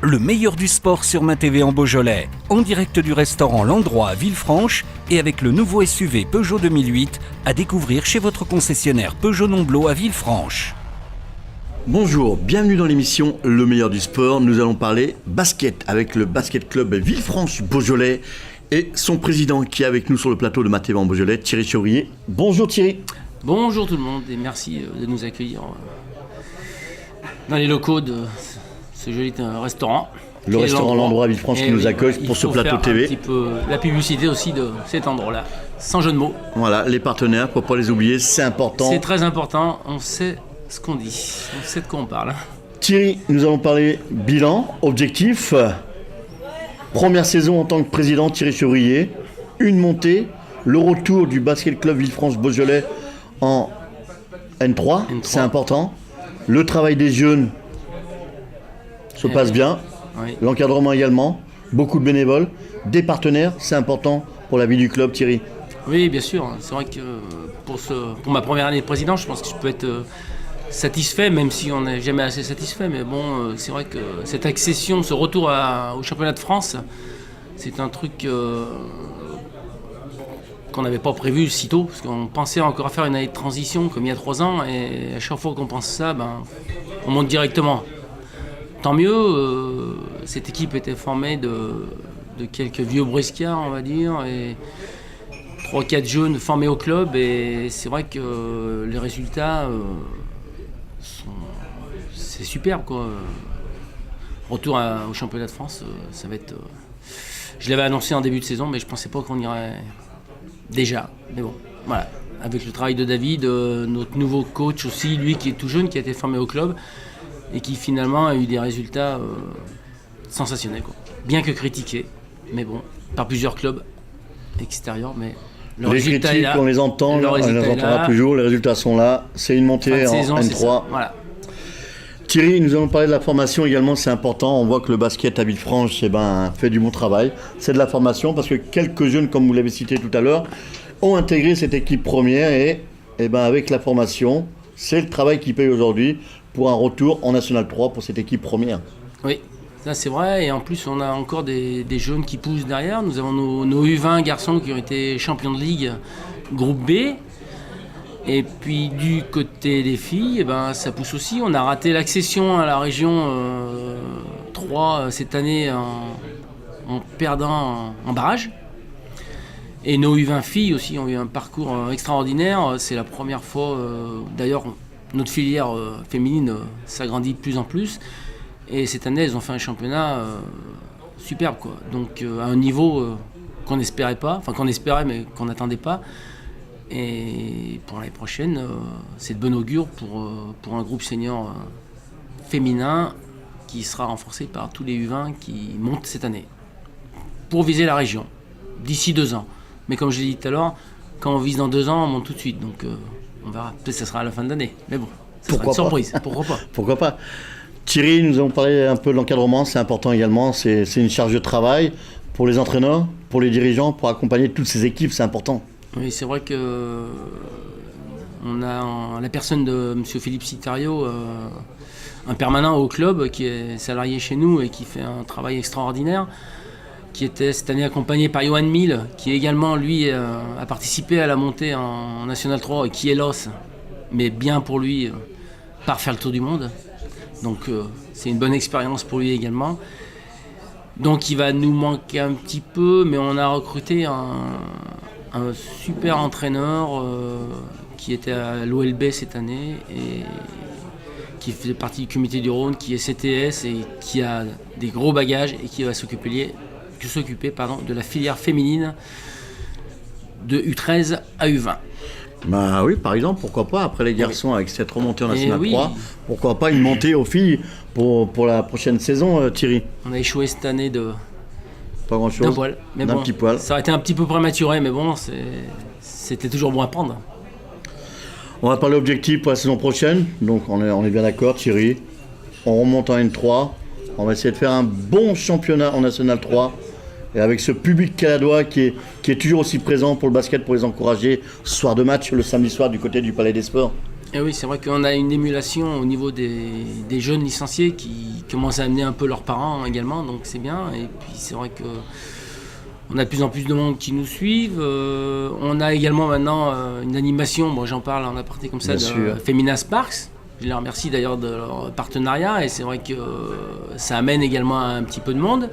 Le meilleur du sport sur Ma TV en Beaujolais, en direct du restaurant L'Endroit à Villefranche et avec le nouveau SUV Peugeot 2008 à découvrir chez votre concessionnaire Peugeot Nomblot à Villefranche. Bonjour, bienvenue dans l'émission Le meilleur du sport. Nous allons parler basket avec le basket club Villefranche-Beaujolais et son président qui est avec nous sur le plateau de Ma TV en Beaujolais, Thierry Chevrier. Bonjour Thierry. Bonjour tout le monde et merci de nous accueillir dans les locaux de ce joli restaurant. Le restaurant L'Endroit à Villefranche qui nous accueille pour ce plateau TV. Un petit peu la publicité aussi de cet endroit-là, sans jeu de mots. Voilà, les partenaires, pour ne pas les oublier, c'est important. C'est très important, on sait ce qu'on dit, on sait de quoi on parle. Thierry, nous allons parler bilan, objectif. Première saison en tant que président, Thierry Chevrier. Une montée, le retour du basket club Villefranche-Beaujolais en N3, c'est important. Le travail des jeunes se passe bien. Oui. L'encadrement également. Beaucoup de bénévoles. Des partenaires, c'est important pour la vie du club, Thierry. Oui, bien sûr. C'est vrai que pour ma première année de président, je pense que je peux être satisfait, même si on n'est jamais assez satisfait. Mais bon, c'est vrai que cette accession, ce retour au championnat de France, c'est un truc qu'on n'avait pas prévu si tôt, parce qu'on pensait encore à faire une année de transition comme il y a 3 ans, et à chaque fois qu'on pense ça, on monte directement. Tant mieux, cette équipe était formée de quelques vieux briscards, on va dire, et 3-4 jeunes formés au club, et c'est vrai que les résultats c'est superbe, quoi. Retour au championnat de France, ça va être... je l'avais annoncé en début de saison, mais je pensais pas qu'on irait déjà. Mais bon, voilà. Avec le travail de David, notre nouveau coach aussi, lui qui est tout jeune, qui a été formé au club, et qui finalement a eu des résultats sensationnels, quoi. Bien que critiqués, mais bon, par plusieurs clubs extérieurs, mais le résultat est là. On les entend, on les entendra toujours, les résultats sont là, c'est une montée en N3. Voilà. Thierry, nous allons parler de la formation également, c'est important, on voit que le basket à Villefranche fait du bon travail, c'est de la formation parce que quelques jeunes, comme vous l'avez cité tout à l'heure, ont intégré cette équipe première et avec la formation, c'est le travail qui paye aujourd'hui pour un retour en National 3 pour cette équipe première. Oui, ça c'est vrai, et en plus on a encore des jeunes qui poussent derrière. Nous avons nos U20 garçons qui ont été champions de ligue groupe B, et puis du côté des filles, ça pousse aussi. On a raté l'accession à la région 3 cette année en perdant en barrage. Et nos U20 filles aussi ont eu un parcours extraordinaire. C'est la première fois, d'ailleurs, notre filière féminine s'agrandit de plus en plus. Et cette année, elles ont fait un championnat superbe, quoi. Donc à un niveau qu'on n'espérait pas, enfin qu'on espérait mais qu'on n'attendait pas. Et pour l'année prochaine, c'est de bon augure pour un groupe senior féminin qui sera renforcé par tous les U20 qui montent cette année. Pour viser la région, d'ici 2 ans. Mais comme je l'ai dit tout à l'heure, quand on vise dans 2 ans, on monte tout de suite. Donc on verra. Peut-être que ça sera à la fin de l'année. Mais bon, ça sera une surprise. Pourquoi pas. Pourquoi pas. Thierry, nous allons parler un peu de l'encadrement. C'est important également. C'est une charge de travail pour les entraîneurs, pour les dirigeants, pour accompagner toutes ces équipes. C'est important. Oui, c'est vrai que on a la personne de M. Philippe Citario, un permanent au club qui est salarié chez nous et qui fait un travail extraordinaire, qui était cette année accompagné par Johan Mille, qui également, lui, a participé à la montée en National 3 et qui est l'os, mais bien pour lui, part faire le tour du monde. Donc c'est une bonne expérience pour lui également. Donc il va nous manquer un petit peu, mais on a recruté un super entraîneur qui était à l'OLB cette année et qui faisait partie du comité du Rhône, qui est CTS et qui a des gros bagages et qui va s'occuper de la filière féminine de U13 à U20. Oui, par exemple, pourquoi pas, après les garçons, avec cette remontée en National 3, pourquoi pas une montée aux filles pour la prochaine saison, Thierry? On a échoué cette année pas grand-chose, d'un poil, mais d'un petit poil. Ça aurait été un petit peu prématuré, mais bon, c'était toujours bon à prendre. On va parler objectif pour la saison prochaine, donc on est bien d'accord, Thierry. On remonte en N3, on va essayer de faire un bon championnat en National 3. Et avec ce public caladois qui est toujours aussi présent pour le basket, pour les encourager, ce soir de match, le samedi soir du côté du Palais des Sports. Et oui, c'est vrai qu'on a une émulation au niveau des jeunes licenciés qui commencent à amener un peu leurs parents également, donc c'est bien. Et puis c'est vrai que on a de plus en plus de monde qui nous suivent. On a également maintenant une animation, bon, j'en parle en aparté comme ça, de Femina Sparks. Je les remercie d'ailleurs de leur partenariat, et c'est vrai que ça amène également un petit peu de monde,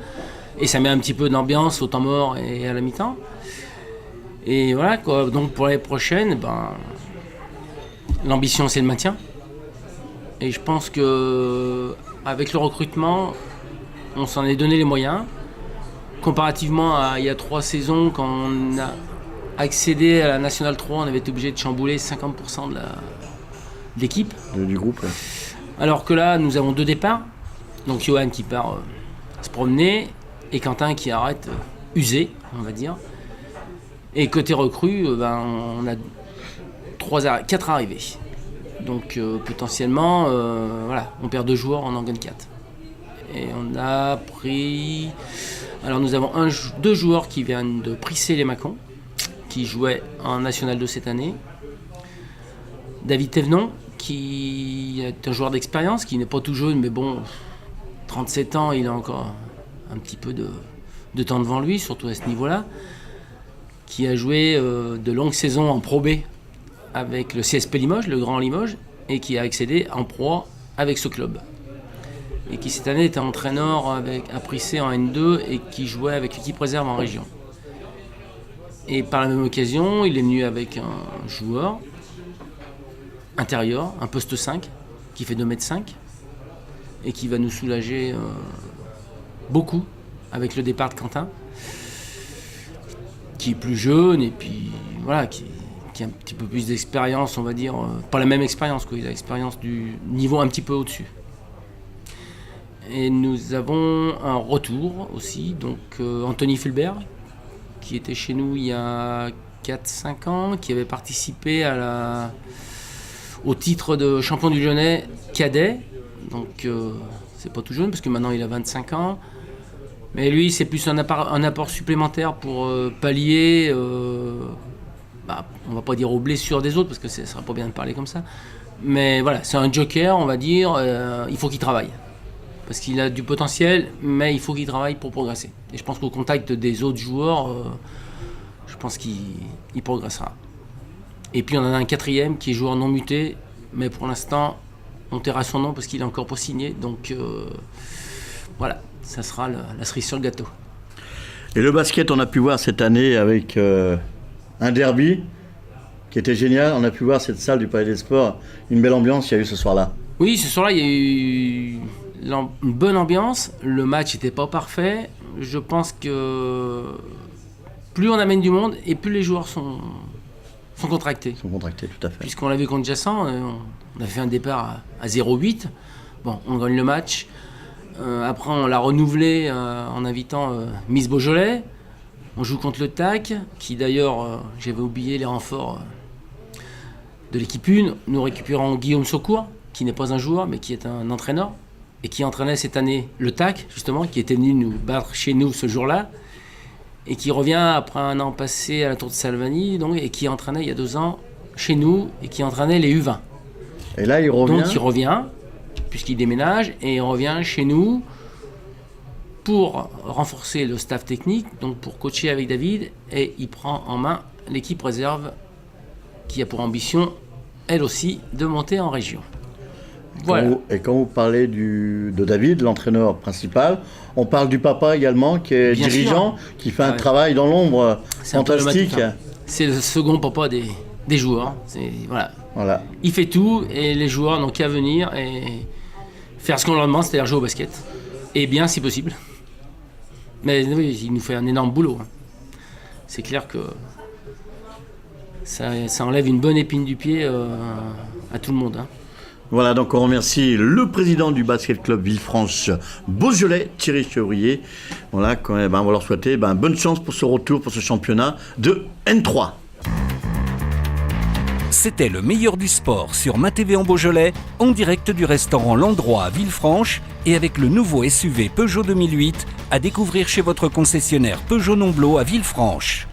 et ça met un petit peu d'ambiance au temps mort et à la mi-temps. Et voilà, quoi. Donc pour l'année prochaine, l'ambition c'est le maintien. Et je pense qu'avec le recrutement, on s'en est donné les moyens. Comparativement à il y a 3 saisons, quand on a accédé à la Nationale 3, on avait été obligé de chambouler 50% de l'équipe. Du groupe, ouais. Alors que là, nous avons 2 départs. Donc Johan qui part se promener et Quentin qui arrête usé, on va dire. Et côté recrue, on a 4 arrivées. Donc potentiellement, on perd 2 joueurs, on en gagne 4. Et on a pris... Alors nous avons 2 joueurs qui viennent de Prissé-les-Mâcons, qui jouaient en National 2 cette année. David Thévenon, qui est un joueur d'expérience, qui n'est pas tout jeune, mais bon, 37 ans, il a encore un petit peu de temps devant lui, surtout à ce niveau-là, qui a joué de longues saisons en Pro B avec le CSP Limoges, le Grand Limoges, et qui a accédé en Pro avec ce club. Et qui cette année était entraîneur à Prissé en N2 et qui jouait avec l'équipe réserve en région. Et par la même occasion, il est venu avec un joueur intérieur, un poste 5, qui fait 2,5 m et qui va nous soulager beaucoup avec le départ de Quentin, qui est plus jeune et puis voilà, qui a un petit peu plus d'expérience, on va dire, pas la même expérience, quoi. Il a l'expérience du niveau un petit peu au-dessus. Et nous avons un retour aussi, donc Anthony Fulbert, qui était chez nous il y a 4-5 ans, qui avait participé au titre de champion du Lyonnais cadet. Donc c'est pas tout jeune parce que maintenant il a 25 ans. Mais lui c'est plus un apport supplémentaire pour pallier, on va pas dire aux blessures des autres parce que ça serait pas bien de parler comme ça. Mais voilà, c'est un joker, on va dire, il faut qu'il travaille. Parce qu'il a du potentiel, mais il faut qu'il travaille pour progresser. Et je pense qu'au contact des autres joueurs, je pense qu'il progressera. Et puis on en a un 4e qui est joueur non muté, mais pour l'instant, on taira son nom parce qu'il est encore pas signé. Donc voilà, ça sera la cerise sur le gâteau. Et le basket, on a pu voir cette année avec un derby qui était génial. On a pu voir cette salle du Palais des Sports, une belle ambiance qu'il y a eu ce soir-là. Oui, ce soir-là, il y a eu une bonne ambiance. Le match n'était pas parfait. Je pense que plus on amène du monde et plus les joueurs sont contractés. Sont contractés, tout à fait. Puisqu'on l'a vu contre Jassan, on a fait un départ à 0,8. Bon, on gagne le match. Après, on l'a renouvelé en invitant Miss Beaujolais. On joue contre le TAC, qui d'ailleurs, j'avais oublié les renforts de l'équipe 1. Nous récupérons Guillaume Saucourt, qui n'est pas un joueur, mais qui est un entraîneur, et qui entraînait cette année le TAC, justement, qui était venu nous battre chez nous ce jour-là, et qui revient après un an passé à la Tour de Salvani, donc, et qui entraînait il y a 2 ans chez nous, et qui entraînait les U20. Et là, il revient. Donc il revient, puisqu'il déménage, et il revient chez nous pour renforcer le staff technique, donc pour coacher avec David, et il prend en main l'équipe réserve, qui a pour ambition, elle aussi, de monter en région. Voilà. Et quand vous parlez de David, l'entraîneur principal, on parle du papa également, qui est Bien dirigeant, sûr. qui fait un travail dans l'ombre fantastique. C'est le second papa des joueurs. Voilà. Il fait tout et les joueurs n'ont qu'à venir et faire ce qu'on leur demande, c'est-à-dire jouer au basket. Et bien si possible. Mais oui, il nous fait un énorme boulot. C'est clair que ça enlève une bonne épine du pied à tout le monde. Voilà, donc on remercie le président du basket club Villefranche Beaujolais, Thierry Chevrier. Voilà, on va leur souhaiter bonne chance pour ce retour, pour ce championnat de N3. C'était le meilleur du sport sur MaTV en Beaujolais, en direct du restaurant L'Endroit à Villefranche et avec le nouveau SUV Peugeot 2008 à découvrir chez votre concessionnaire Peugeot Nomblot à Villefranche.